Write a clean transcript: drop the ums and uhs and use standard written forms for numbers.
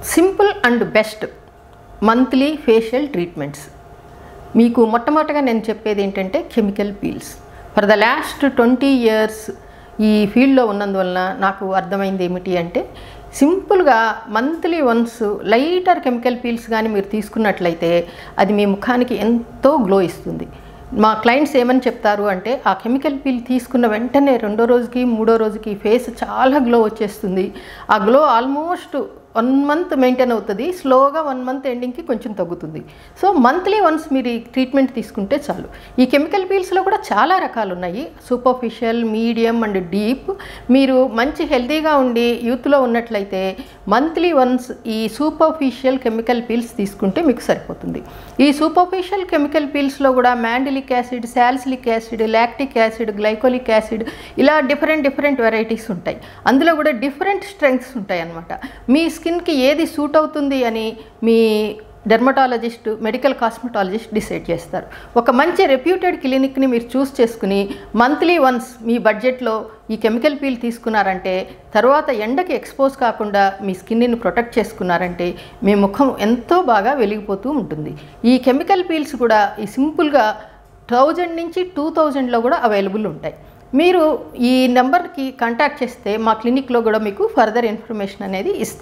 Simple and best monthly facial treatments. మీకు మొట్టమొదటిగా నేను చెప్పేది ఏంటంటే chemical peels. For the last 20 years ఈ ఫీల్డ్లో ఉన్నందువలన నాకు అర్థమైంది ఏమిటి అంటే, సింపుల్గా monthly once lighter chemical peels కానీ మీరు తీసుకున్నట్లయితే అది మీ ముఖానికి ఎంతో గ్లో ఇస్తుంది. మా క్లయింట్స్ ఏమని చెప్తారు అంటే, ఆ కెమికల్ పీల్ తీసుకున్న వెంటనే 2వ రోజుకి 3వ రోజుకి ఫేస్ చాలా గ్లో వచ్చేస్తుంది. ఆ గ్లో ఆల్మోస్ట్ 1 month మెయింటైన్ అవుతుంది. స్లోగా 1 month ఎండింగ్కి కొంచెం తగ్గుతుంది. సో మంత్లీ వన్స్ మీరు ఈ ట్రీట్మెంట్ తీసుకుంటే చాలు. ఈ కెమికల్ పీల్స్లో కూడా చాలా రకాలు ఉన్నాయి. Superficial, medium and deep. మీరు మంచి హెల్తీగా ఉండి యూత్లో ఉన్నట్లయితే మంత్లీ వన్స్ ఈ సూపర్ఫిషియల్ కెమికల్ పీల్స్ తీసుకుంటే మీకు సరిపోతుంది. ఈ సూపర్ఫిషియల్ కెమికల్ పీల్స్లో కూడా mandelic acid, salicylic acid, lactic acid, glycolic acid ఇలా డిఫరెంట్ వెరైటీస్ ఉంటాయి. అందులో కూడా డిఫరెంట్ స్ట్రెంగ్త్స్ ఉంటాయి అన్నమాట. మీ స్కిన్కి ఏది సూట్ అవుతుంది అని మీ డెర్మటాలజిస్ట్, మెడికల్ కాస్మెటాలజిస్ట్ డిసైడ్ చేస్తారు. ఒక మంచి రెప్యూటెడ్ క్లినిక్ని మీరు చూస్ చేసుకుని మంత్లీ వన్స్ మీ బడ్జెట్లో ఈ కెమికల్ పీల్ తీసుకున్నారంటే, తర్వాత ఎండకి ఎక్స్పోజ్ కాకుండా మీ స్కిన్ని ప్రొటెక్ట్ చేసుకున్నారంటే మీ ముఖం ఎంతో బాగా వెలిగిపోతూ ఉంటుంది. ఈ కెమికల్ పీల్స్ కూడా ఈ సింపుల్గా 1000 నుంచి 2000లో కూడా అవైలబుల్ ఉంటాయి. మీరు ఈ నెంబర్కి కాంటాక్ట్ చేస్తే మా క్లినిక్లో కూడా మీకు ఫర్దర్ ఇన్ఫర్మేషన్ అనేది ఇస్తారు.